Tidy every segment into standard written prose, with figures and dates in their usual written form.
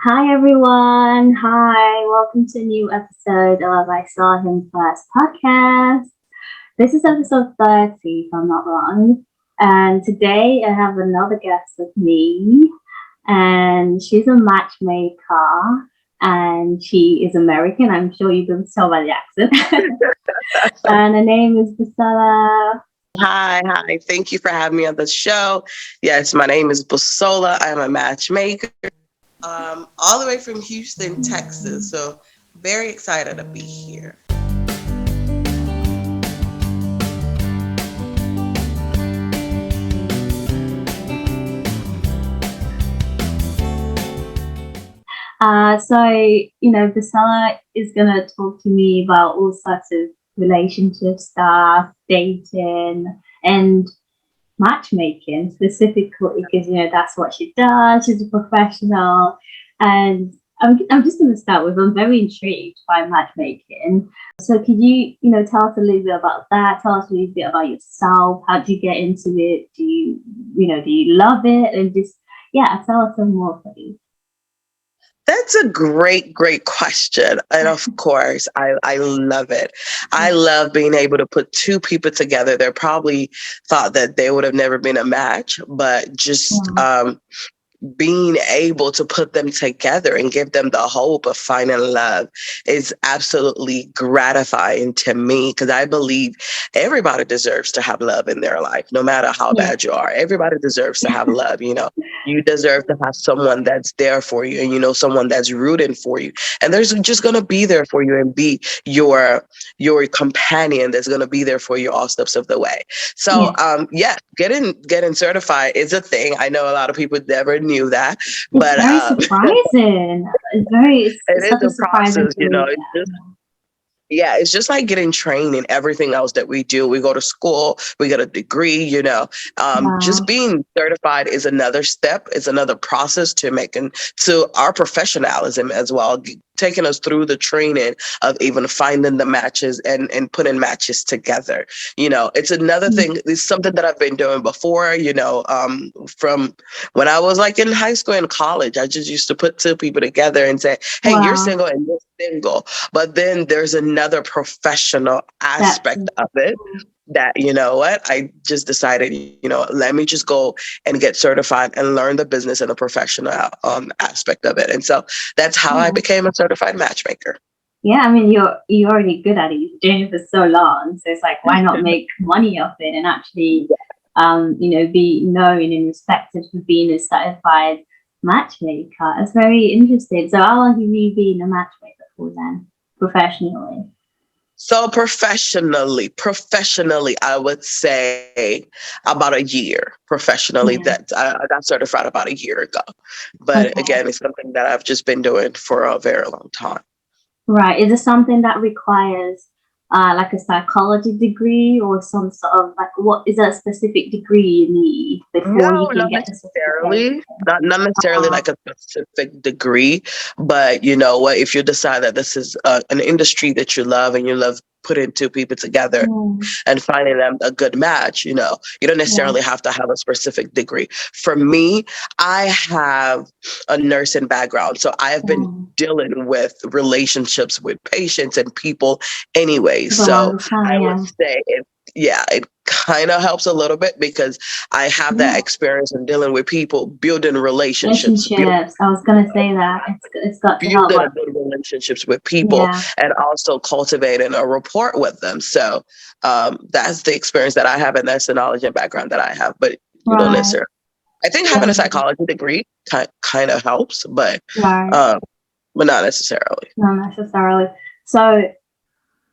Hi everyone. Hi, welcome to a new episode of I Saw Him First podcast. This is episode 30, if I'm not wrong. And today I have another guest with me, and she's a matchmaker and she is American. I'm sure you can tell by the accent. And her name is Busola. Hi. Thank you for having me on the show. Yes, my name is Busola. I'm a matchmaker, all the way from Houston, Texas. So very excited to be here. Busola is going to talk to me about all sorts of relationship stuff, dating, and matchmaking specifically because that's what she does. She's a professional, and I'm just going to start with I'm very intrigued by matchmaking. So could you tell us a little bit about that? Tell us a little bit about yourself. How did you get into it? Do you love it? And just tell us some more, please. That's a great question. And of course, I love it. I love being able to put two people together. They probably thought that they would have never been a match, but just being able to put them together and give them the hope of finding love is absolutely gratifying to me because I believe everybody deserves to have love in their life, no matter how bad you are. Everybody deserves to have love. You deserve to have someone that's there for you and, someone that's rooting for you. And there's just going to be there for you and be your companion that's going to be there for you all steps of the way. So, getting certified is a thing. I know a lot of people never knew that, but it's very surprising. It's it such a is a surprising process. to me. It's just like getting trained in everything else that we do. We go to school, we get a degree, just being certified is another step. It's another process to our professionalism as well, taking us through the training of even finding the matches and putting matches together. It's another thing. It's something that I've been doing before, from when I was like in high school and college. I just used to put two people together and say, hey, you're single and you're single. But then there's another professional aspect of it that, I just decided, let me just go and get certified and learn the business and the professional aspect of it. And so that's how I became a certified matchmaker. Yeah, I mean you're already good at it. You've been doing it for so long. So it's like why not make money off it and actually be known and respected for being a certified matchmaker. It's very interesting. So how long have you been a matchmaker for then? Professionally? So professionally, I would say about a year professionally that I got certified about a year ago. But again, it's something that I've just been doing for a very long time. Right. Is it something that requires like a psychology degree or some sort of like what is a specific degree you need before you No, can not get the certificate? necessarily. Not necessarily like a specific degree, but you know what? If you decide that this is an industry that you love and you love putting two people together and finding them a good match, you don't necessarily have to have a specific degree. For me, I have a nursing background, so I have been dealing with relationships with patients and people anyway. So I would say it kind of helps a little bit because I have that experience in dealing with people, building relationships. I was gonna say that it's got to help. Building good relationships with people and also cultivating a rapport with them. So that's the experience that I have, and that's the knowledge and background that I have. But you don't necessarily. I think having a psychology degree kind of helps, but not necessarily. Not necessarily. So,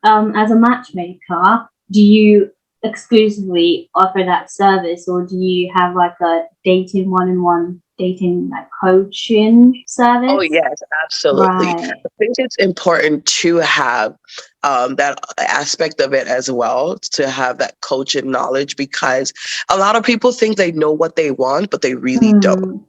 as a matchmaker, do you exclusively offer that service, or do you have like a dating one-on-one dating like coaching service? Oh yes, absolutely. I think it's important to have that aspect of it as well, to have that coaching knowledge, because a lot of people think they know what they want, but they really don't.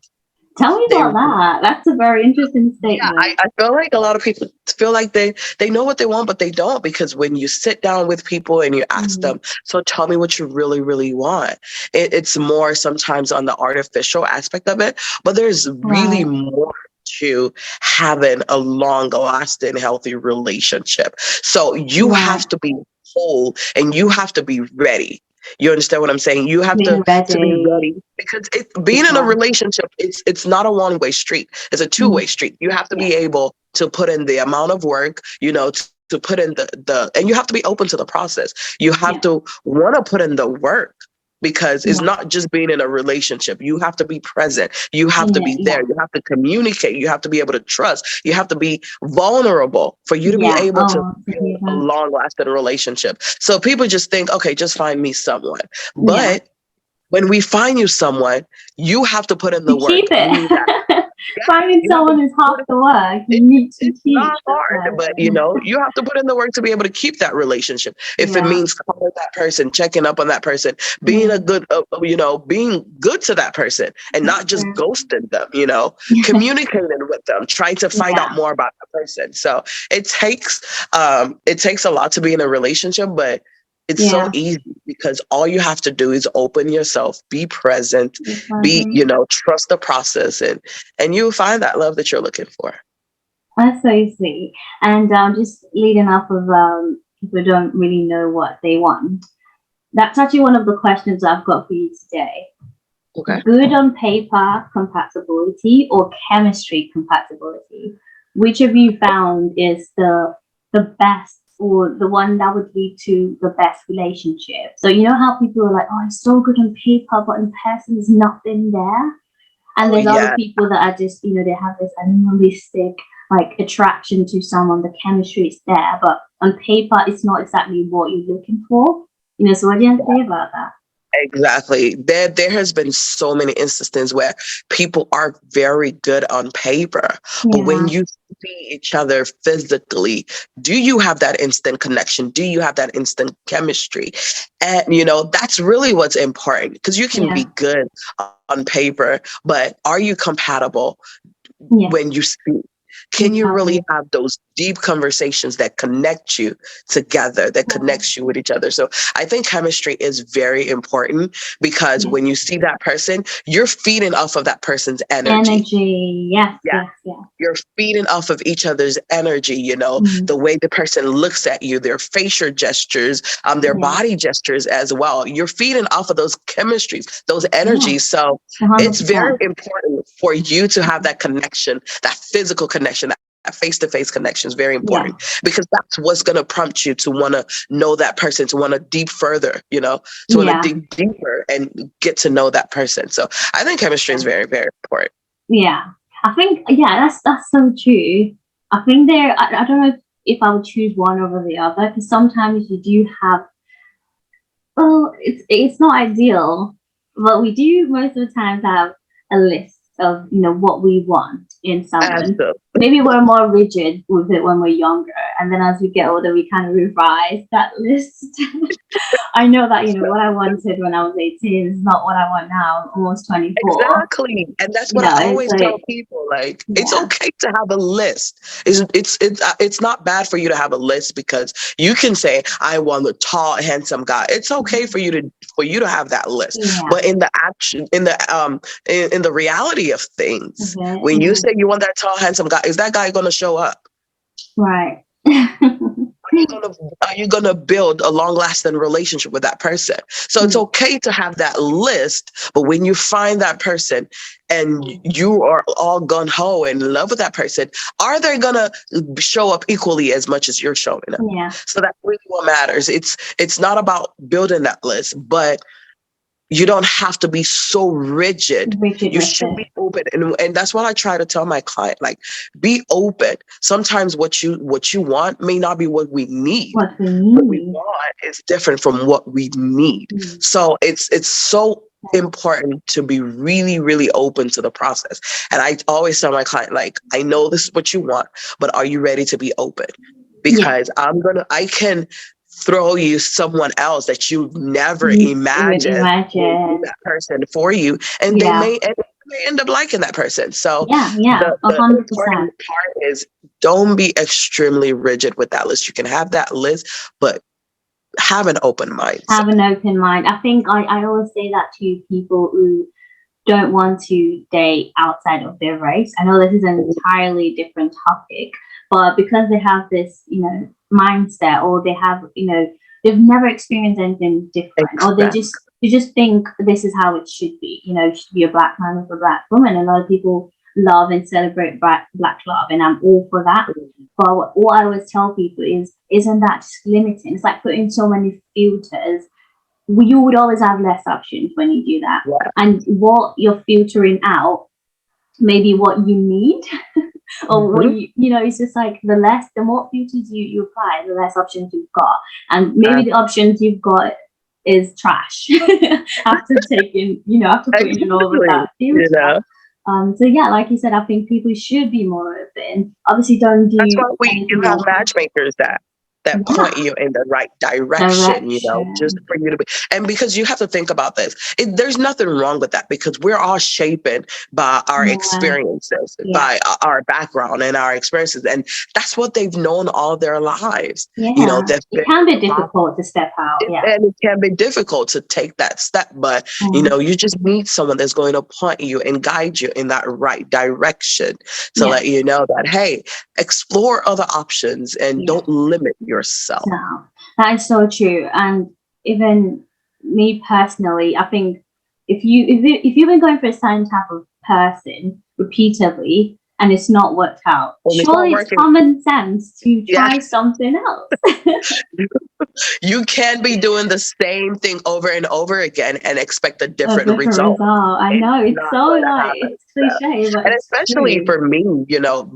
Tell me about that. That's a very interesting statement. Yeah, I feel like a lot of people feel like they know what they want, but they don't, because when you sit down with people and you ask them, so tell me what you really, really want, it's more sometimes on the artificial aspect of it, but there's really more to having a long lasting, healthy relationship. So you have to be whole and you have to be ready. You understand what I'm saying? You have Being to be ready. ready because being in a relationship, it's not a one-way street. It's a two-way street. You have to be able to put in the amount of work, to put in the and you have to be open to the process. You have to want to put in the work because it's not just being in a relationship. You have to be present. You have to be there. You have to communicate. You have to be able to trust. You have to be vulnerable for you to be able to build a long lasting relationship. So people just think, okay, just find me someone. But when we find you someone, you have to put in the work. Keep it. You need that. Finding someone is half the work. You need to It's keep not hard, but you have to put in the work to be able to keep that relationship. If it means calling that person, checking up on that person, being a good, being good to that person and not just ghosting them, communicating with them, trying to find out more about that person. So it takes a lot to be in a relationship, but it's so easy because all you have to do is open yourself, be present, trust the process, and you'll find that love that you're looking for. That's so sweet. And just leading off of people don't really know what they want. That's actually one of the questions I've got for you today. Okay. Good on paper compatibility or chemistry compatibility? Which of you found is the best or the one that would lead to the best relationship? So you know how people are like, oh, it's so good on paper, but in person there's nothing there. And there's other people that are just, they have this animalistic attraction to someone, the chemistry is there, but on paper it's not exactly what you're looking for. So what do you have to say about that? Exactly. There has been so many instances where people are very good on paper, but when you see each other physically, do you have that instant connection? Do you have that instant chemistry? And that's really what's important, because you can be good on paper, but are you compatible when you speak? Can you really have those deep conversations that connect you together, that connects you with each other? So I think chemistry is very important, because when you see that person, you're feeding off of that person's energy. Yes. You're feeding off of each other's energy, the way the person looks at you, their facial gestures, their body gestures as well. You're feeding off of those chemistries, those energies. So 100%. It's very important for you to have that connection, that physical connection, that face-to-face connection is very important, because that's what's going to prompt you to want to know that person, to want to deep further, to want to dig deeper and get to know that person. So I think chemistry is very, very important. Yeah. I think, that's so true. I think I don't know if I would choose one over the other, because sometimes you do have, it's not ideal, but we do most of the time have a list of, what we want in someone. Absolutely. Maybe we're more rigid with it when we're younger, and then as we get older, we kind of revise that list. I know that, what I wanted when I was 18 is not what I want now, almost 24. Exactly. And that's what I always tell people. It's okay to have a list. It's not bad for you to have a list, because you can say, I want a tall, handsome guy. It's okay for you to have that list. But in the action, in the reality of things, when you say you want that tall, handsome guy, is that guy going to show up? Right. Are you gonna build a long-lasting relationship with that person? So it's okay to have that list, but when you find that person and you are all gung-ho and in love with that person, are they gonna show up equally as much as you're showing up? Yeah. So that's really what matters. It's not about building that list, but you don't have to be so rigid. You should be open. And that's what I try to tell my client, be open. Sometimes what you want may not be what we need. What we want is different from what we need. So it's so important to be really, really open to the process. And I always tell my client, I know this is what you want, but are you ready to be open? Because I can throw you someone else that you never imagined that person for you, and they may end up liking that person. So the 100%. important part is, don't be extremely rigid with that list. You can have that list, but have an open mind. Have an open mind. I think I always say that to people who don't want to date outside of their race. I know this is an entirely different topic, but because they have this, mindset, or they have, they've never experienced anything different, or they just think this is how it should be. It should be a black man with a black woman. A lot of people love and celebrate black love, and I'm all for that. But what I always tell people is, isn't that just limiting? It's like putting so many filters. You would always have less options when you do that. Yeah. And what you're filtering out, maybe what you need, or what it's just like the more filters you apply, the less options you've got. And maybe the options you've got is trash after putting in all of that filter. So yeah, like you said, I think people should be more open. Obviously, don't do. That's why you have matchmakers that point you in the right direction, just for you to be. And because you have to think about this, there's nothing wrong with that, because we're all shaped by our experiences, by our background and our experiences. And that's what they've known all their lives. Yeah. It can be difficult to step out. And it can be difficult to take that step, but you just need someone that's going to point you and guide you in that right direction to let you know that, hey, explore other options and don't limit yourself. No, that is so true. And even me personally, I think if you've been going for a certain type of person repeatedly and it's not worked out, surely it's common sense to try something else. You can't be doing the same thing over and over again and expect a different result. I know, it's so it's cliche, but and especially for me,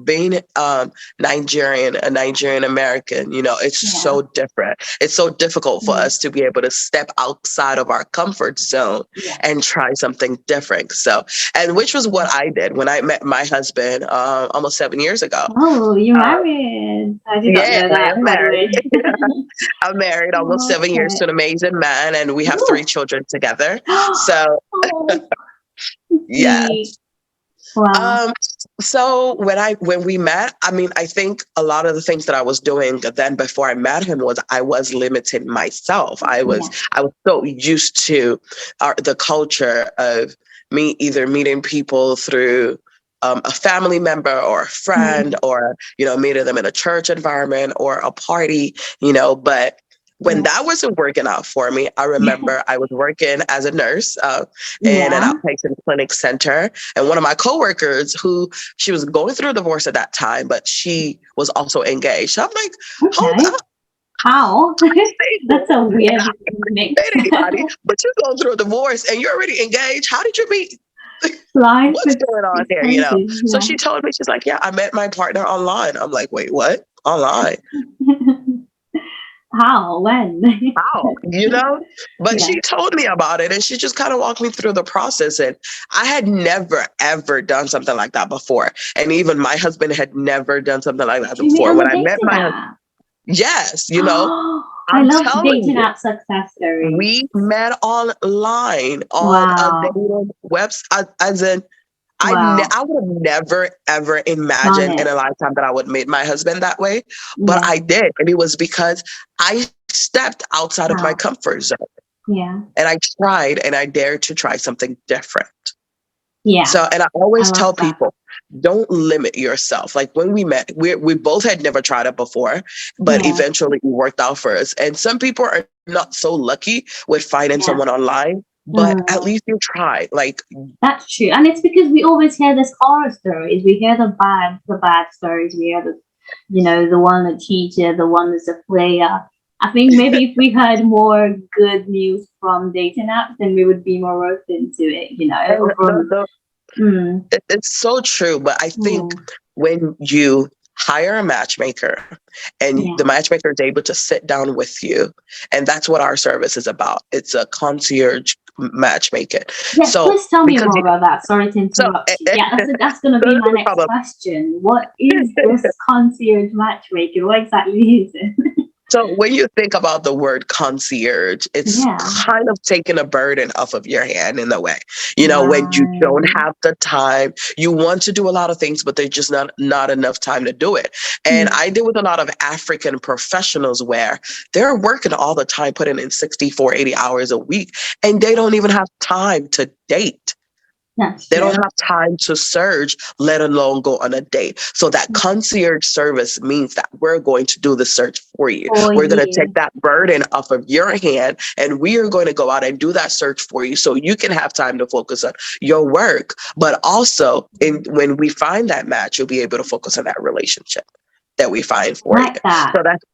being a Nigerian American, it's so different. It's so difficult for us to be able to step outside of our comfort zone and try something different. So, and which was what I did when I met my husband almost 7 years ago. Oh, you're married? I did not know that. I'm married. I'm married almost 7 years to an amazing man, and we have 3 children together. So, yes. Wow. So when we met, I think a lot of the things that I was doing then before I met him was I was limiting myself. I was so used to the culture of me either meeting people through a family member or a friend, or meeting them in a church environment or a party, but when that wasn't working out for me, I remember I was working as a nurse in an outpatient clinic center. And one of my coworkers, she was going through a divorce at that time, but she was also engaged. So I'm like, hold up. How? That's a weird mix. Anybody, but you're going through a divorce and you're already engaged. How did you meet? What's going on here? So she told me, she's like, yeah, I met my partner online. I'm like, wait, what? Online? How? When? How? But she told me about it, and she just kind of walked me through the process. And I had never, ever done something like that before. And even my husband had never done something like that before. When I met my husband, yes, I love dating app success stories. We met online on a dating website, as in, I would have never, ever imagined in a lifetime that I would meet my husband that way. But I did. And it was because I stepped outside of my comfort zone. Yeah. And I tried, and I dared to try something different. Yeah. So, and I always tell people, don't limit yourself. Like when we met, we both had never tried it before, but eventually it worked out for us. And some people are not so lucky with finding someone online. But at least you try. Like, that's true. And it's because we always hear this horror stories. We hear the bad stories. We hear the one that cheated, the one that's a player. I think maybe if we heard more good news from dating apps, then we would be more open to it, It's so true. But I think when you hire a matchmaker and the matchmaker is able to sit down with you, and that's what our service is about. It's a concierge matchmaking. Yes, please tell me more about that. Sorry to interrupt you. That's going to be my next question. What is this concierge matchmaking? What exactly is it? So when you think about the word concierge, it's kind of taking a burden off of your hand in a way. When you don't have the time, you want to do a lot of things, but there's just not enough time to do it. And I deal with a lot of African professionals where they're working all the time, putting in 64, 80 hours a week, and they don't even have time to date. That's They true. don't have time to search, let alone go on a date. So that concierge service means that we're going to do the search for you. For We're going to you. take that burden off of your hand, and we are going to go out and do that search for you so you can have time to focus on your work. But also, when we find that match, you'll be able to focus on that relationship that we find for you. Like that. So that's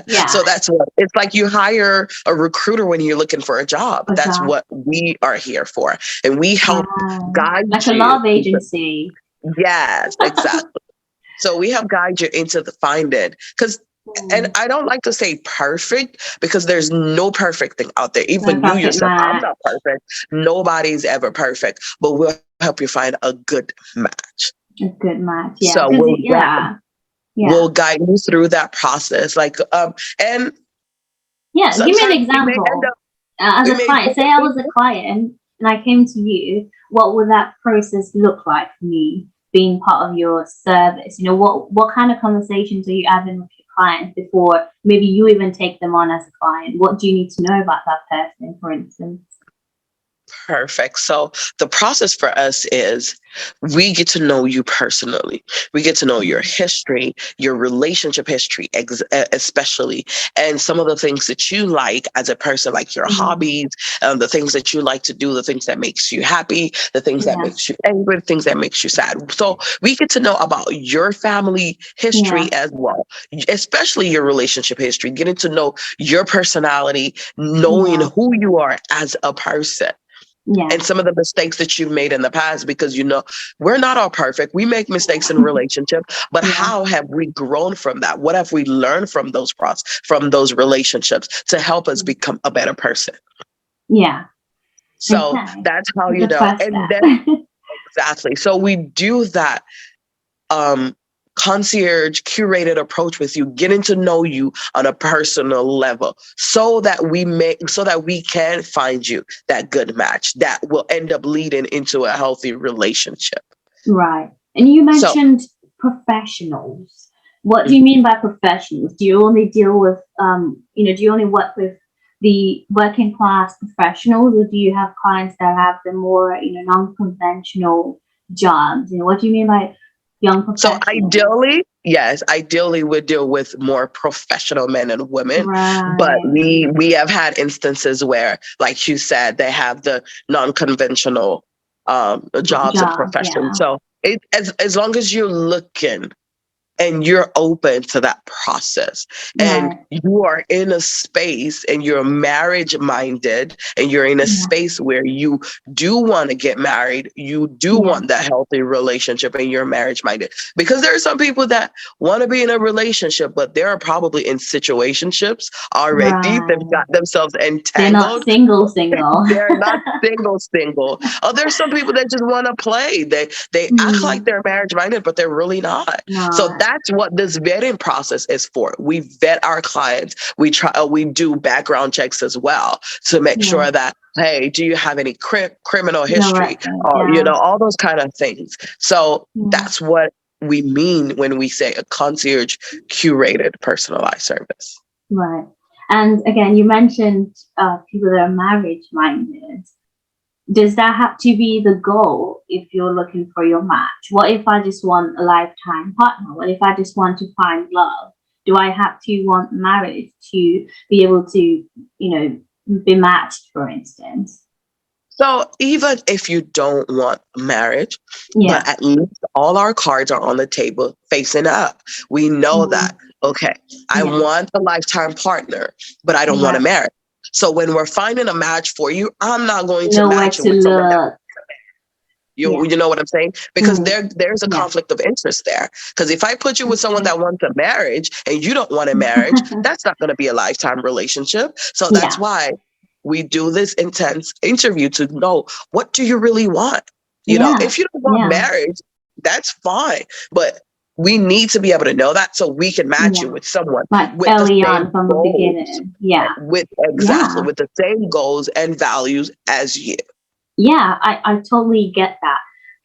Yeah. so that's what it's like. You hire a recruiter when you're looking for a job. That's Exactly. what we are here for. And we help guide Like a you. love agency. Yes, exactly. So we help guide you into the finding. And I don't like to say perfect because there's no perfect thing out there. Even No you perfect yourself, I'm match. not perfect. Nobody's ever perfect, but we'll help you find a good match. A good match. Yeah. So we'll guide you through that process. And yeah, give me an sometimes we may end example. up, As we a may client, say I was a client and I came to you, what would that process look like for me being part of your service? You know, what kind of conversations are you having with your clients before maybe you even take them on as a client? What do you need to know about that person, for instance? Perfect. So the process for us is we get to know you personally. We get to know your history, your relationship history, especially, and some of the things that you like as a person, like your hobbies, the things that you like to do, the things that makes you happy, the things that makes you angry, the things that makes you sad. So we get to know about your family history as well, especially your relationship history, getting to know your personality, knowing who you are as a person. And some of the mistakes that you've made in the past, because we're not all perfect. We make mistakes in relationship, but how have we grown from that? What have we learned from those relationships to help us become a better person? Yeah. So that's how you know. And then exactly. So we do that concierge curated approach with you, getting to know you on a personal level so that we can find you that good match that will end up leading into a healthy relationship. Right. And you mentioned professionals. What do you mean by professionals? Do you only deal with do you only work with the working class professionals, or do you have clients that have the more non-conventional jobs? What do you mean by young professionals? So ideally we deal with more professional men and women, right. But we have had instances where, like you said, they have the non-conventional jobs and professions. So as long as you're looking and you're open to that process, and you are in a space and you're marriage minded, and you're in a space where you do want to get married, you do want that healthy relationship, and you're marriage minded. Because there are some people that want to be in a relationship, but they're probably in situationships already. They've got themselves entangled. They're not single. They're not single. Oh, there's some people that just want to play. They act like they're marriage minded, but they're really not. So that's what this vetting process is for. We vet our clients. We do background checks as well to make sure that, hey, do you have any criminal history? All those kind of things. So that's what we mean when we say a concierge curated personalized service. Right. And again, you mentioned people that are marriage minded. Does that have to be the goal if you're looking for your match? What if I just want a lifetime partner? What if I just want to find love? Do I have to want marriage to be able to, be matched, for instance? So even if you don't want marriage, but at least all our cards are on the table facing up. We know that, okay, I want a lifetime partner, but I don't want to marry. So when we're finding a match for you, I'm not going to match you with someone that you know what I'm saying? Because there's a conflict of interest there. Because if I put you with someone that wants a marriage and you don't want a marriage, that's not going to be a lifetime relationship. So that's why we do this intense interview to know, what do you really want? If you don't want marriage, that's fine. But we need to be able to know that so we can match you with someone with early on from the beginning. With the same goals and values as you. Yeah, I totally get that.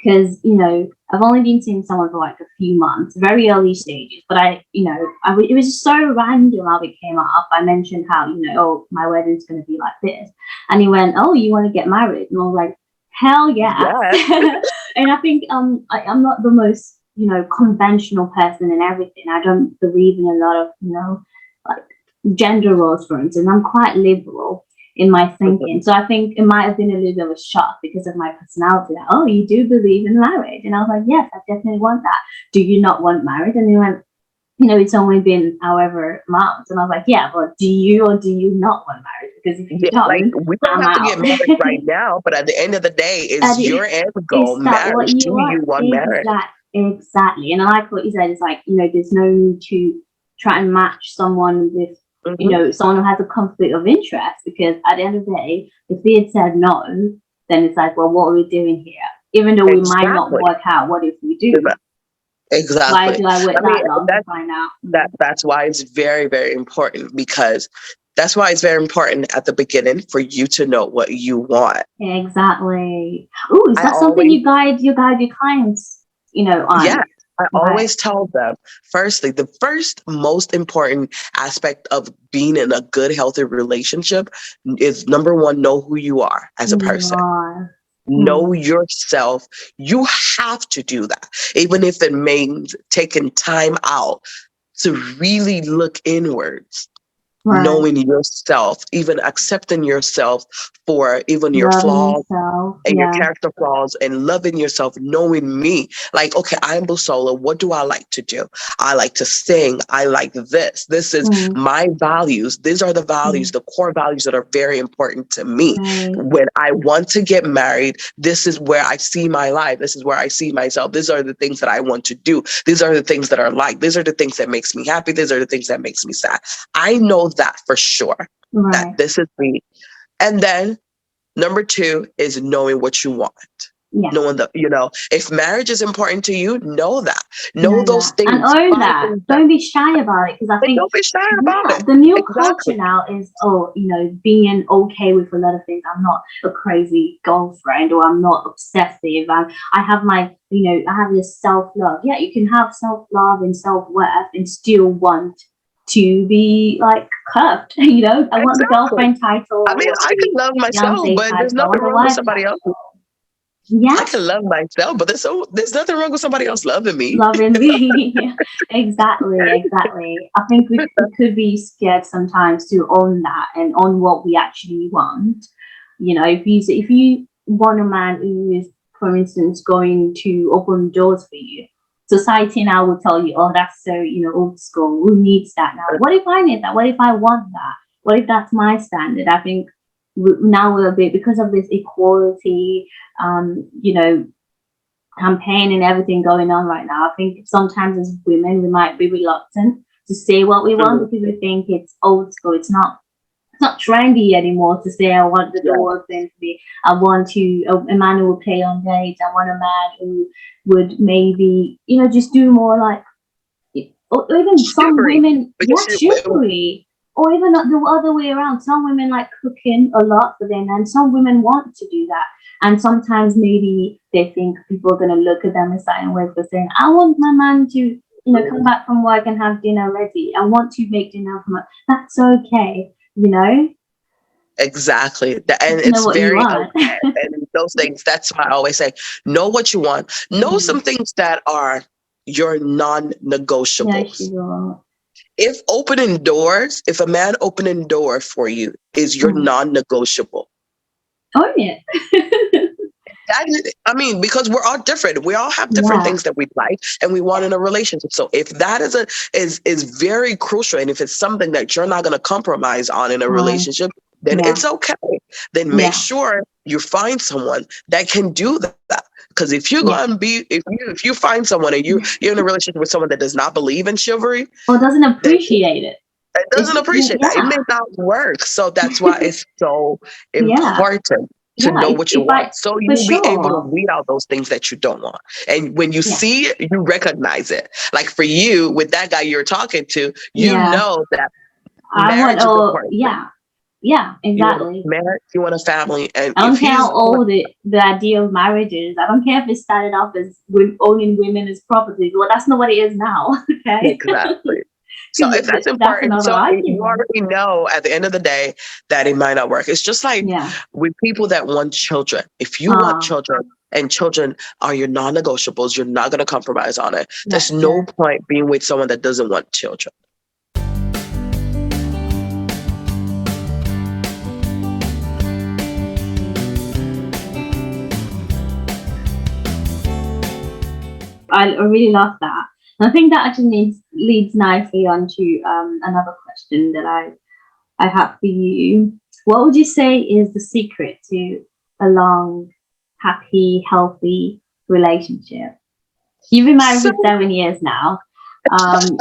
Because, I've only been seeing someone for like a few months, very early stages. But it was just so random how it came up. I mentioned how, oh, my wedding's going to be like this. And he went, oh, you want to get married? And I was like, Hell yeah. Yes. And I think I'm not the most, conventional person in everything. I don't believe in a lot of, like gender roles, for instance. I'm quite liberal in my thinking. So I think it might have been a little bit of a shock because of my personality that, oh, you do believe in marriage. And I was like, yes, I definitely want that. Do you not want marriage? And he went, it's only been however months. And I was like, yeah, but do you or do you not want marriage? Because if you Yeah, like don't, we don't I'm have to out. get married right now, but at the end of the day, is your end goal Is that what marriage? you Do you want? want marriage? Exactly. And I like what you said. It's like, there's no need to try and match someone with, someone who has a conflict of interest, because at the end of the day, if they had said no, then it's like, well, what are we doing here? Even though we might not Exactly. work out, what if we do? Why Exactly. do I wait I mean, that long to find out? that's why it's very, very important, because that's why it's very important at the beginning for you to know what you want. Exactly. Oh, is I that something always, you guide your clients, yeah, on? I Okay. always tell them, firstly, the first most important aspect of being in a good, healthy relationship is, number one, know who you are as a Who you person. are. Know yourself. You have to do that, even if it means taking time out to really look inwards, Right. knowing yourself, even accepting yourself for even your Loving flaws yourself. and your Yeah. character flaws, and loving yourself, knowing me. Like, okay, I'm Busola. What do I like to do? I like to sing. I like this. This is my values. These are the values, the core values that are very important to me. Right. When I want to get married, this is where I see my life. This is where I see myself. These are the things that I want to do. These are the things that are like. These are the things that makes me happy. These are the things that makes me sad. I know that for sure, that Right. this is me. And then number two is knowing what you want. Yeah. Knowing that, if marriage is important to you, know that. Know Know those that. And things. own Find that. things that, Don't be shy about it, because I and think, don't be shy about it. the new Exactly. culture now is, being okay with a lot of things. I'm not a crazy girlfriend, or I'm not obsessive. I have my, I have this self-love. Yeah, you can have self-love and self-worth and still want to be like curved. I want the Exactly. girlfriend title. I I mean, want I can the love myself, fiance but there's title. I nothing want the wrong with wife somebody else. title. I Yes. can love myself, but there's nothing wrong with somebody else loving me. Loving me. Exactly. I think we could be scared sometimes to own that and own what we actually want. If you want a man who is, for instance, going to open doors for you, society now will tell you, oh, that's so, old school. Who needs that now? What if I need that? What if I want that? What if that's my standard? I think now we're a bit, because of this equality, campaign and everything going on right now. I think sometimes as women we might be reluctant to say what we want, because we think it's old school. It's not trendy anymore to say I want the door open to be. I want a man who will play on dates. I want a man who would maybe just do more like, or even some Chivalry. women, Because chivalry. Or even the other way around. Some women like cooking a lot for them, and some women want to do that. And sometimes maybe they think people are going to look at them a certain way for saying, I want my man to, come back from work and have dinner ready. I want to make dinner for my. That's okay, Exactly. And You know it's what you very want. okay. And those things, that's why I always say, know what you want. Know some things that are your non-negotiables. If a man opening door for you is your non-negotiable. Oh, yeah. Because we're all different. We all have different things that we like and we want in a relationship. So if that is very crucial, and if it's something that you're not going to compromise on in a relationship, then it's okay. Then make sure you find someone that can do that. Because if you're going to be, if you find someone and you're in a relationship with someone that does not believe in chivalry, or doesn't appreciate it. It doesn't appreciate that. It may not work. So that's why it's so important to know what you want. So you'll be able to weed out those things that you don't want. And when you see it, you recognize it. Like for you, with that guy you're talking to, you know that marriage is important. Yeah, exactly. You want a family. And I don't care how old the idea of marriage is. I don't care if it started off as owning women as property. Well, that's not what it is now. Okay. Exactly. So if that's That's important, another so you argument. already know at the end of the day that it might not work. It's just like Yeah. with people that want children. If you want Ah, children and children are your non-negotiables, you're not going to compromise on it. There's that's no true. point being with someone that doesn't want children. I really love that. And I think that actually leads nicely on to another question that I have for you. What would you say is the secret to a long, happy, healthy relationship? You've been married So for 7 years now. I, Just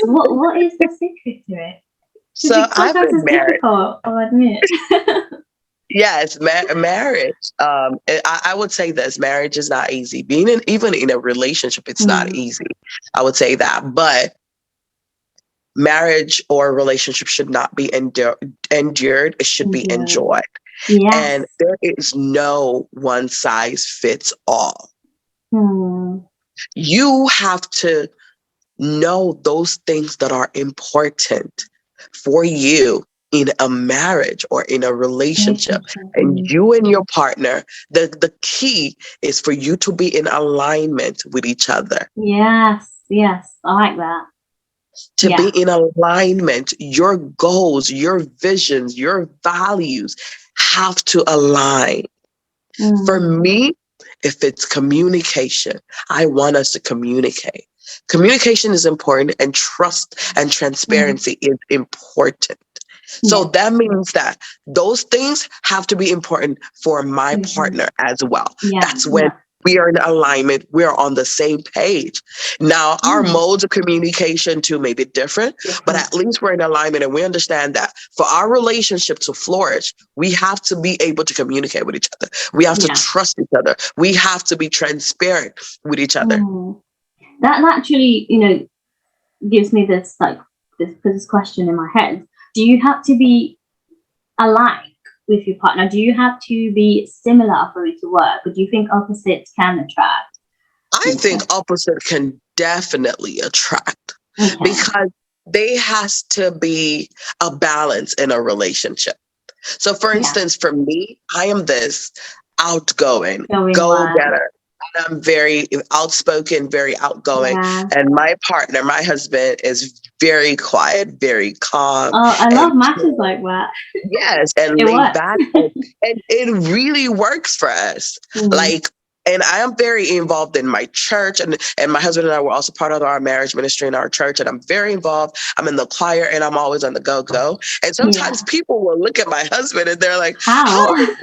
what is the secret to it? so Because I've sometimes been it's married. difficult, I'll admit. Yes, marriage. I would say this: marriage is not easy. Even in a relationship, it's not Mm, easy. I would say that, but marriage or relationship should not be endured. It should be enjoy. enjoyed. And Yes. there is no one size fits all. Mm, You have to know those things that are important for you in a marriage or in a relationship. relationship. And you and your partner, the key is for you to be in alignment with each other. Yes. Yes. I like that. To be Yeah. in alignment, your goals, your visions, your values have to align. For Mm, me, if it's communication, I want us to communicate. Communication is important, and trust and mm, transparency is important. So yeah. that means that those things have to be important for my Mhm. partner as well. Yeah. That's when Yeah. we are in alignment, we're on the same page. Now, our Mm, modes of communication too may be different, but different. at least we're in alignment and we understand that for our relationship to flourish, we have to be able to communicate with each other. We have to Yeah. trust each other. We have to be transparent with each other. Mm. That actually, gives me this question in my head. Do you have to be alike with your partner? Do you have to be similar for it to work? Or do you think opposites can attract I think people? opposite can definitely attract Okay. because there has to be a balance in a relationship. So, for Yeah. instance, for me, I am this outgoing, Going go well. getter. And I'm very outspoken, very outgoing. Yeah. And my partner, my husband, is very quiet, very calm, Oh, I and love matches like that. yes, and It laid works. back. And it really works for us. Mm, Like, and I am very involved in my church, and my husband and I were also part of our marriage ministry in our church, and I'm very involved. I'm in the choir, and I'm always on the go. And sometimes yeah. people will look at my husband and they're like, "How How? do you?"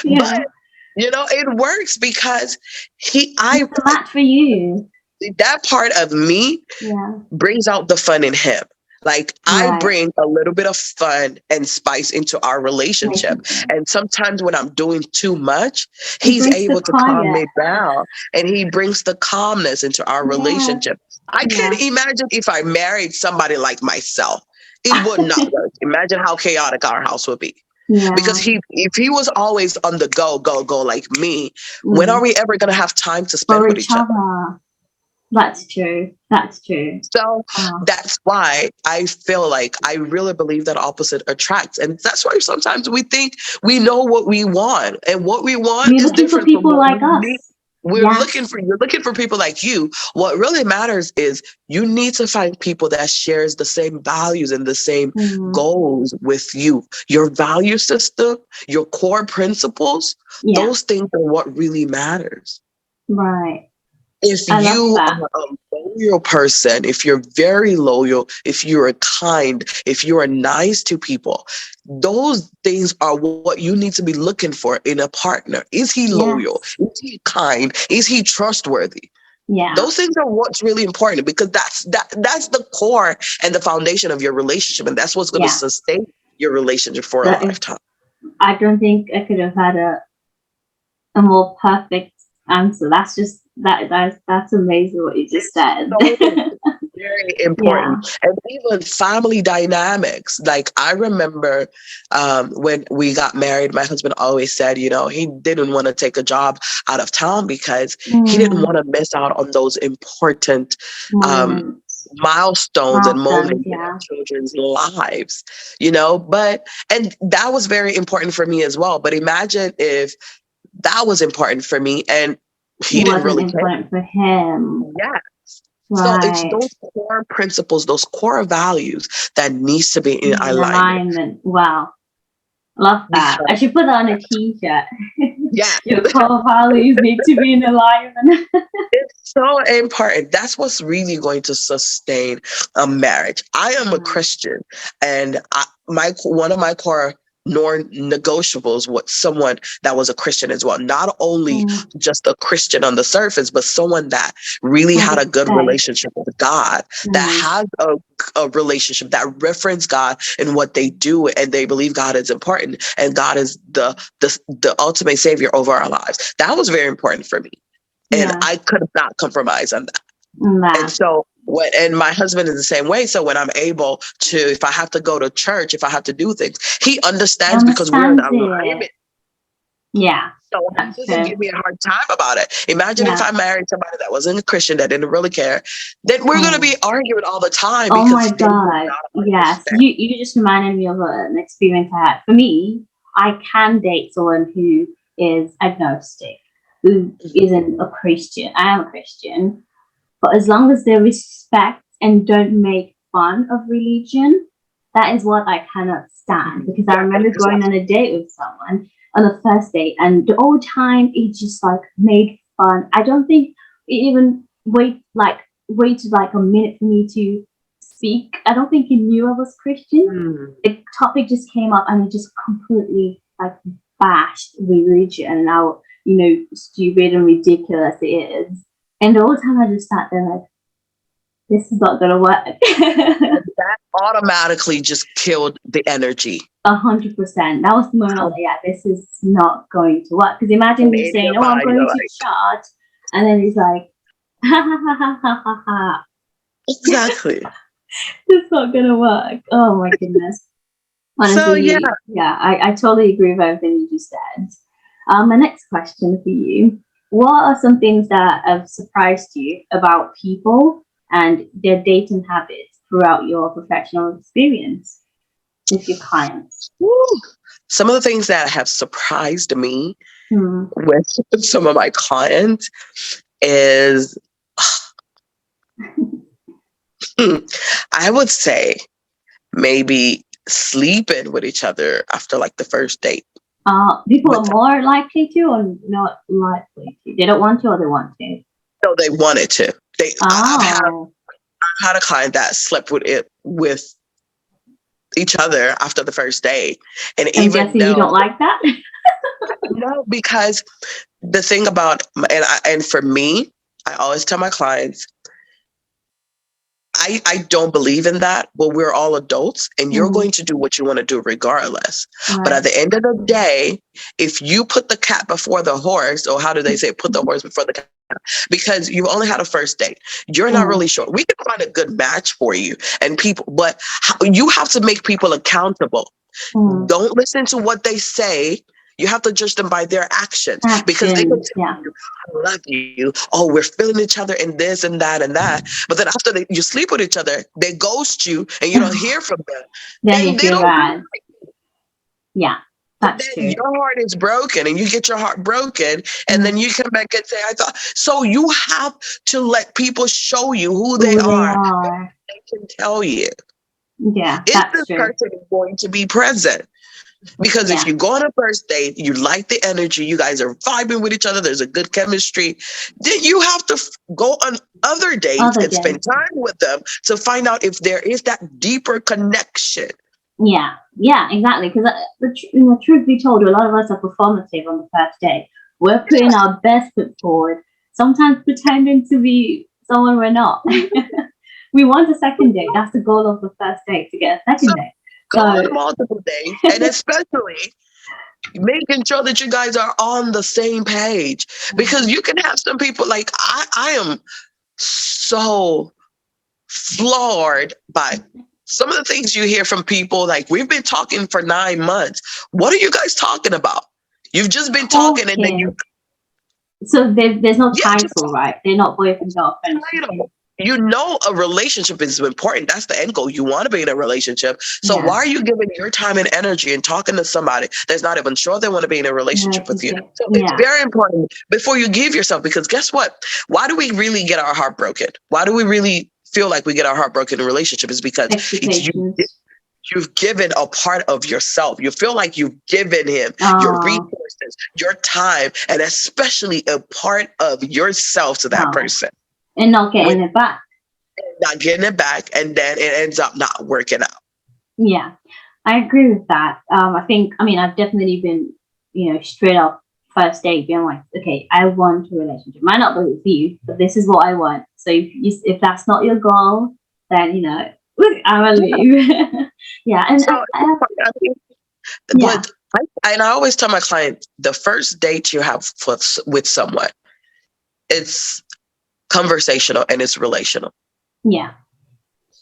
yeah. But it works because It's a match for you. that part of me Yeah. brings out the fun in him. Like I Right. bring a little bit of fun and spice into our relationship. Relationship. And sometimes when I'm doing too much, It he's brings the able to calm quiet. me down and he brings the calmness into our Yeah. relationship. I can't Yeah. imagine if I married somebody like myself. It would not work. Imagine how chaotic our house would be. Because yeah. if he was always on the go like me, when are Mm. we ever going to have time to spend For with each each other? other. That's true. That's true. So Oh. that's why I feel like I really believe that opposite attracts. And that's why sometimes we think we know what we want. And what we want We're is looking for different from people what we like need. us. Yes. You're looking for people like you. What really matters is you need to find people that shares the same values and the same Mm. goals with you. Your value system, your core principles, Yeah. those things are what really matters. Right. If I love you that. are a loyal person, if you're very loyal, if you're kind, if you are nice to people, those things are what you need to be looking for in a partner. Is he loyal? Yes. Is he kind? Is he trustworthy? Yeah. Those things are what's really important because that's the core and the foundation of your relationship, and that's what's going to Yeah. sustain your relationship for a That is. lifetime. I don't think I could have had a more perfect answer. That's just that's amazing what you just said. very important. And even family dynamics. Like I remember when we got married, my husband always said, you know, he didn't want to take a job out of town because he didn't want to miss out on those important milestones and moments in our children's lives, you know. And that was very important for me as well. But imagine if that was important for me and he didn't really care. Important for him. Yeah. So it's those core principles, those core values that needs to be in alignment. Wow. Love that. I should put that on a t-shirt. Yeah. Your core values need to be in alignment. It's so important. That's what's really going to sustain a marriage. I am a Christian, and one of my core non-negotiables was someone that was a Christian as well. Not only just a Christian on the surface, but someone that really had a good relationship with God, that has a relationship that reference God in what they do, and they believe God is important and God is the ultimate savior over our lives. That was very important for me. And I could not compromise on that. And so and my husband is the same way. So when I'm able to, if I have to go to church, if I have to do things, he understands because we're in alignment. Yeah. So he doesn't give me a hard time about it. Imagine if I married somebody that wasn't a Christian, that didn't really care, then we're going to be arguing all the time. Oh my God. Yes. You just reminded me of an experience I had. For me, I can date someone who is agnostic, who isn't a Christian. I am a Christian. But as long as they respect and don't make fun of religion, that is what I cannot stand. Because I remember going on a date with someone on the first date, and the whole time it just like made fun. I don't think it even waited like a minute for me to speak. I don't think he knew I was Christian. The topic just came up and it just completely like bashed religion and how, you know, stupid and ridiculous it is. And the whole time I just sat there like, this is not gonna work. That automatically just killed the energy. 100%. That was the moment I was like, yeah, this is not going to work. Because imagine me saying, oh, I'm going to church, and then he's like, ha ha ha ha ha ha ha. Exactly. It's not gonna work. Oh my goodness. Honestly, so I totally agree with everything you just said. My next question for you: what are some things that have surprised you about people and their dating habits throughout your professional experience with your clients? Some of the things that have surprised me with some of my clients is, I would say maybe sleeping with each other after like the first date. People are more likely to or not likely to? They don't want to or they want to? No, they wanted to. I've had a client that slept with each other after the first date. And even though you don't like that? No, because the thing about, and for me, I always tell my clients, I don't believe in that. Well, we're all adults and you're going to do what you want to do regardless. Right. But at the end of the day, if you put the cat before the horse, or how do they say, put the horse before the cat, because you've only had a first date, you're not really sure. We can find a good match for you and people, but you have to make people accountable. Don't listen to what they say. You have to judge them by their actions, because they can tell you, I love you. Oh, we're feeling each other in this and that and that. But then after you sleep with each other, they ghost you and you don't hear from them. Then you feel bad. Yeah, that's true. Your heart is broken and you get your heart broken. And then you come back and say, I thought. So you have to let people show you who they are. They can tell you. Yeah, is this person going to be present? Because if you go on a first date, you like the energy, you guys are vibing with each other, there's a good chemistry, then you have to go on other dates and spend time with them to find out if there is that deeper connection. Yeah, exactly. Because truth be told, a lot of us are performative on the first date. We're putting our best foot forward, sometimes pretending to be someone we're not. We want a second date. That's the goal of the first date, to get a second date. Go on multiple dates, and especially making sure that you guys are on the same page, because you can have some people like I am so floored by some of the things you hear from people. Like, we've been talking for 9 months. What are you guys talking about? You've just been talking, and then so there's no just title, right? They're not boyfriend girlfriend. title. You know, a relationship is important. That's the end goal. You want to be in a relationship. So why are you giving your time and energy and talking to somebody that's not even sure they want to be in a relationship with you? So it's very important before you give yourself, because guess what? Why do we really get our heart broken? Why do we really feel like we get our heart broken in a relationship? Is because it's you've given a part of yourself. You feel like you've given him your resources, your time, and especially a part of yourself to that person. And not getting it back. Not getting it back, and then it ends up not working out. Yeah, I agree with that. I've definitely been, straight up first date being like, okay, I want a relationship. Might not be with you, but this is what I want. So if that's not your goal, then I will leave. Yeah, and so, I always tell my clients, the first date you have with someone, it's conversational and it's relational. Yeah.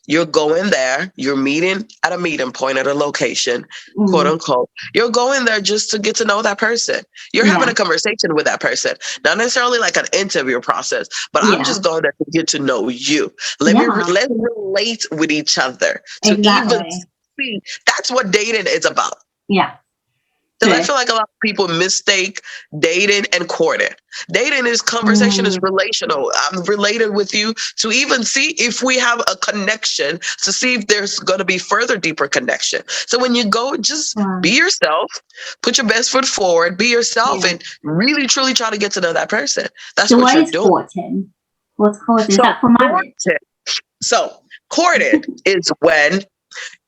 You're going there, you're meeting at a meeting point at a location, quote unquote. You're going there just to get to know that person. You're having a conversation with that person, not necessarily like an interview process, but I'm just going there to get to know you. Let's relate with each other to even see. That's what dating is about. Yeah. Because I feel like a lot of people mistake dating and courting. Dating is conversation, is relational. I'm related with you to even see if we have a connection, to see if there's going to be further deeper connection. So when you go, just be yourself, put your best foot forward, be yourself, and really, truly try to get to know that person. That's what you're doing. Courting? What's courting? Is that for marriage? So courting is when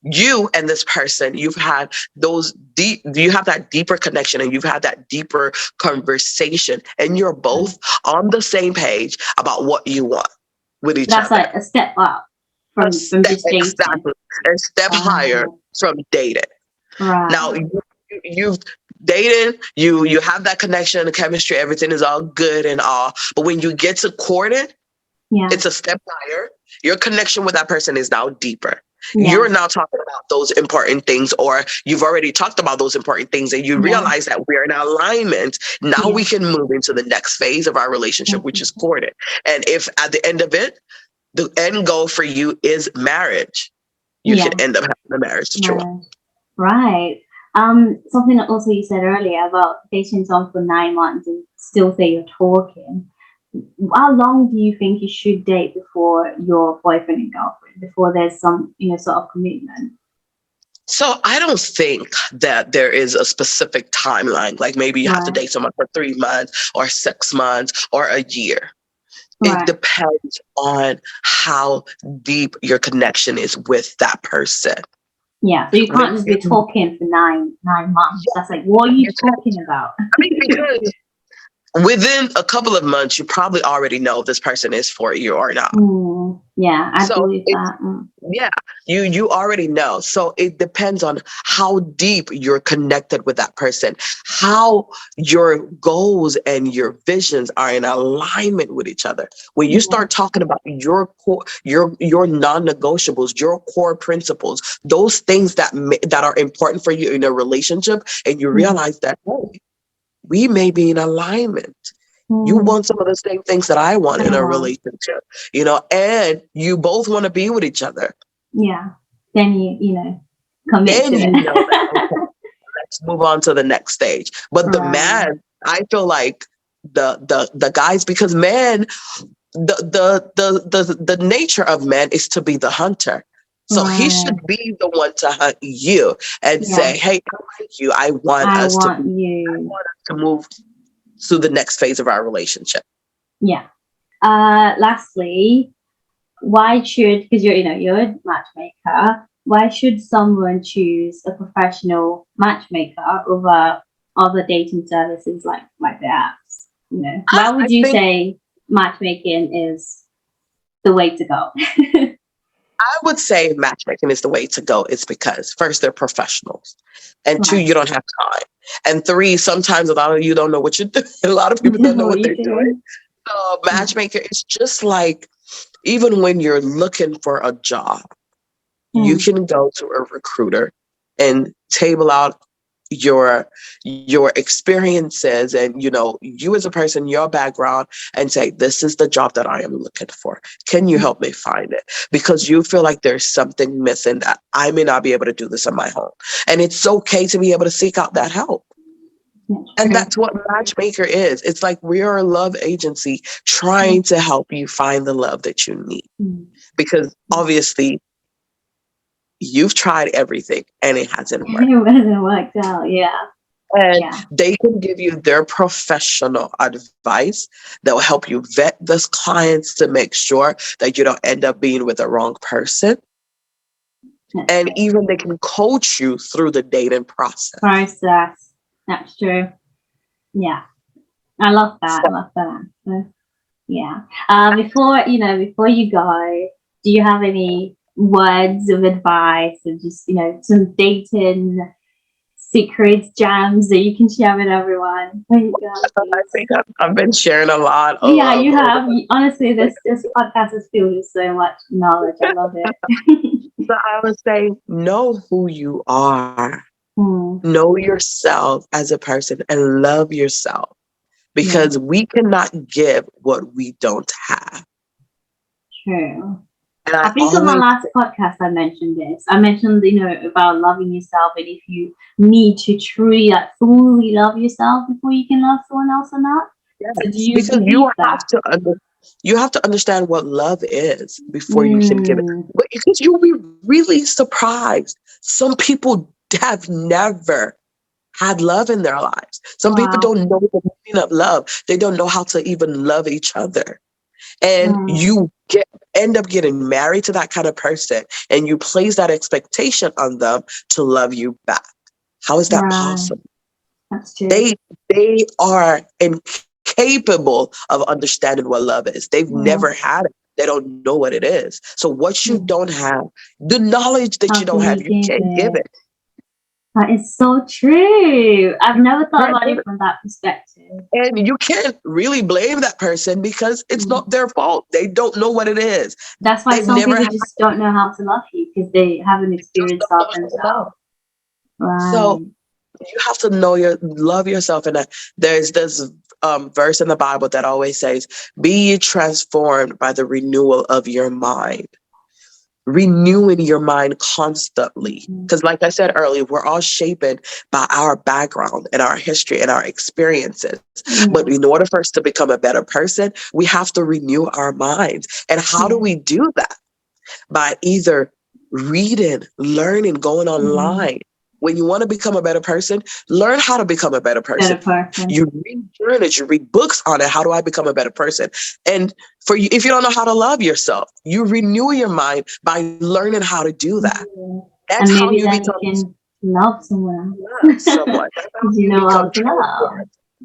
you and this person, you have that deeper connection, and you've had that deeper conversation, and you're both on the same page about what you want with each other. That's like a step up from just dating. Exactly. A step higher from dating. Right. Now you've dated, you have that connection, the chemistry, everything is all good and all. But when you get to courting, it's a step higher. Your connection with that person is now deeper. You're now talking about those important things, or you've already talked about those important things, and you realize that we're in alignment. Now we can move into the next phase of our relationship, which is courting. And if at the end of it, the end goal for you is marriage, you can end up having a marriage situation. Right. Something that also you said earlier about dating someone for 9 months and still say you're talking. How long do you think you should date before your boyfriend and girlfriend, before there's some, sort of commitment? So I don't think that there is a specific timeline. Like maybe you have to date someone for 3 months or 6 months or a year. It depends on how deep your connection is with that person. Yeah, so you can't just be talking for nine months. That's like, what are you talking about? I mean, because within a couple of months, you probably already know if this person is for you or not. Yeah, I believe that. Yeah, you already know. So it depends on how deep you're connected with that person, how your goals and your visions are in alignment with each other. When you start talking about your core, your non-negotiables, your core principles, those things that are important for you in a relationship, and you realize that, hey, we may be in alignment. You want some of the same things that I want in a relationship, and you both want to be with each other. Yeah. Then you commit to it. Let's move on to the next stage. But the man, I feel like the guys, because man, the nature of man is to be the hunter. So he should be the one to hunt you and say, hey, I like you. I want us to move to the next phase of our relationship. Yeah. Lastly, why should, because you're a matchmaker, why should someone choose a professional matchmaker over other dating services like the apps? Why would you say matchmaking is the way to go? I would say matchmaking is the way to go. It's because first, they're professionals, and two, you don't have time, and three, sometimes a lot of you don't know what you're doing. A lot of people don't know what they're doing. So matchmaker is just like, even when you're looking for a job, you can go to a recruiter and table out your experiences and you as a person, your background, and say, this is the job that I am looking for. Can you help me find it? Because you feel like there's something missing, that I may not be able to do this on my own. And it's okay to be able to seek out that help. And that's what Matchmaker is. It's like we are a love agency trying to help you find the love that you need. Because obviously you've tried everything and it hasn't worked. It hasn't worked out, yeah. And they can give you their professional advice that will help you vet those clients to make sure that you don't end up being with the wrong person. And even they can coach you through the dating process. That's true. Yeah. I love that. I love that answer. Yeah. Before you go, do you have any words of advice or just, some dating secrets, jams that you can share with everyone? I think I've been sharing a lot. Yeah, you have. Honestly, this podcast is filled with so much knowledge. I love it. So I would say, know who you are. Know yourself as a person and love yourself, because we cannot give what we don't have. True. And I think on my last podcast I mentioned this. I mentioned, about loving yourself, and if you need to truly, fully love yourself before you can love someone else or not. Yes, so do you because you have to understand what love is before you can give it. But because you'll be really surprised. Some people have never had love in their lives. Some people don't know the meaning of love. They don't know how to even love each other. And you end up getting married to that kind of person, and you place that expectation on them to love you back. How is that possible? That's true. They are incapable of understanding what love is. They've never had it. They don't know what it is. So what you don't have, the knowledge that you don't have, you can't give it. That is so true. I've never thought about it from that perspective. And you can't really blame that person because it's not their fault. They don't know what it is. That's why some people just don't know how to love you, because they haven't experienced love themselves. Right. So you have to love yourself. And there's this verse in the Bible that always says, be ye transformed by the renewal of your mind. Renewing your mind constantly. Because like I said earlier, we're all shaped by our background and our history and our experiences. But in order for us to become a better person, we have to renew our minds. And how do we do that? By either reading, learning, going online. When you want to become a better person, learn how to become a better person. You read journals, you read books on it. How do I become a better person? And for you, if you don't know how to love yourself, you renew your mind by learning how to do that. That's and how you can love someone. That's how you become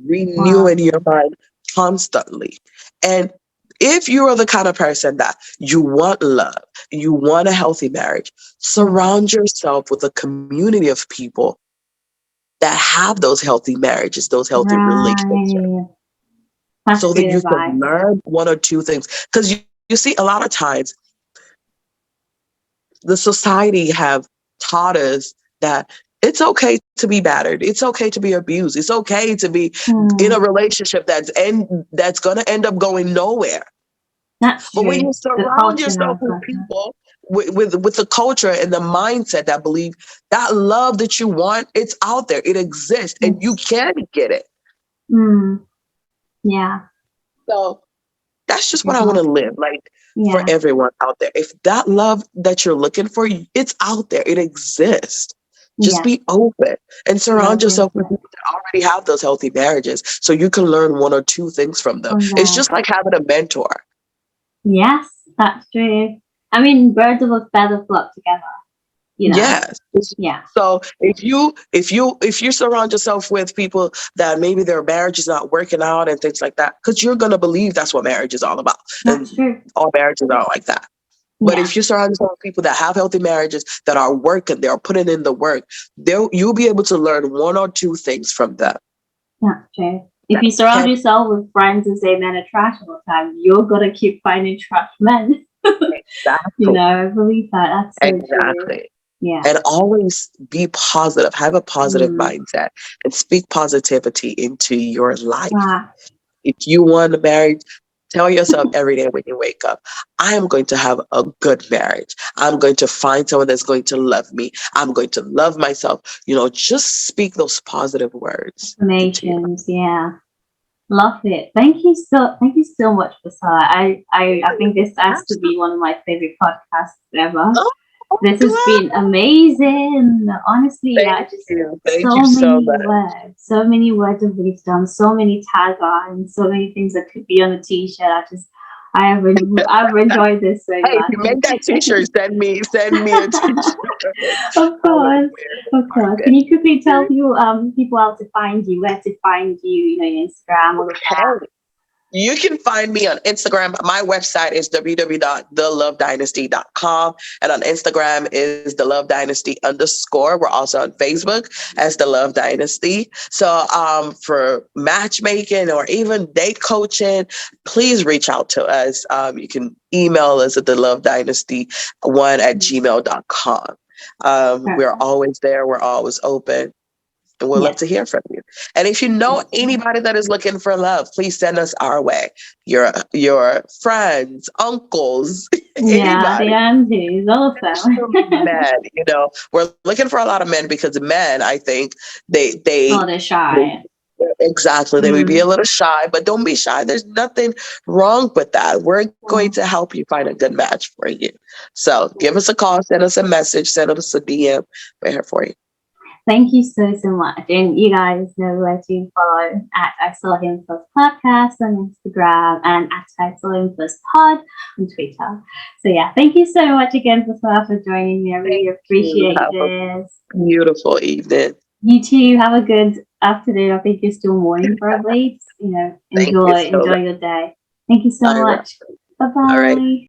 renewing your mind constantly. And if you are the kind of person that you want love, you want a healthy marriage, surround yourself with a community of people that have those healthy marriages, those healthy relationships. So that you can learn one or two things. Because you see, a lot of times, the society have taught us that it's okay to be battered. It's okay to be abused. It's okay to be in a relationship that's going to end up going nowhere. But when you surround yourself with people with the culture and the mindset that believe that love that you want, it's out there, it exists, and you can get it. Yeah. So that's just what I want to live like for everyone out there. If that love that you're looking for, it's out there, it exists. Just be open and surround yourself with people that already have those healthy marriages, so you can learn one or two things from them. It's just like having a mentor. Yes, that's true. I mean, birds of a feather flock together. Yes. Yeah. So if you surround yourself with people that maybe their marriage is not working out and things like that, because you're gonna believe that's what marriage is all about. That's true. All marriages are like that. But if you surround yourself with people that have healthy marriages, that are working, they're putting in the work, you'll be able to learn one or two things from them. That's true. If you surround yourself with friends and say men are trash all the time, you're gonna keep finding trash men. You know, I believe that. That's so true. Exactly. Yeah. And always be positive, have a positive Mm. mindset, and speak positivity into your life. Ah, If you want a marriage, tell yourself every day when you wake up, I am going to have a good marriage. I'm going to find someone that's going to love me. I'm going to love myself. Just speak those positive words into your life. affirmations. Yeah. Love it. Thank you so much, Busola. I think this has to be one of my favorite podcasts ever. Oh, I'm This has been glad. amazing. Honestly, I Thank just you. Thank you so much. so many words of wisdom, so many taglines, so many things that could be on a t-shirt. I've enjoyed this so Hey, if you much. make that t-shirt, send me a t-shirt. Of I would course, wear it. of course. Can you quickly tell people how to find you, where to find you, your Instagram, all of that? Okay. You can find me on Instagram. My website is www.thelovedynasty.com. And on Instagram is the Love Dynasty _. We're also on Facebook as the Love Dynasty. So for matchmaking or even date coaching, please reach out to us. You can email us at the Love Dynasty 1@gmail.com. We're Perfect. always there. We're always open. And we'd love Yes. to hear from you. And if you know anybody that is looking for love, please send us our way. Your friends, uncles, Yeah, the anybody. aunties, all of them. Especially men, we're looking for a lot of men because men, I think, Oh, they they're shy. exactly, they may be a Mm. little shy, but don't be shy. There's nothing wrong with that. We're going Well, to help you find a good match for you. So give us a call, send us a message, send us a DM. We're here for you. thank you so, so much. And you guys know where to follow at I Saw Him First Podcast on Instagram and at I Saw Him First Pod on Twitter. So yeah, thank you so much again, Priscilla, for joining me. I really Thank you. appreciate Have a this. beautiful evening. You too. Have a good afternoon. I think it's still morning probably. Thank you so Enjoy much. your day. Thank you so I will. much. Bye All right. bye.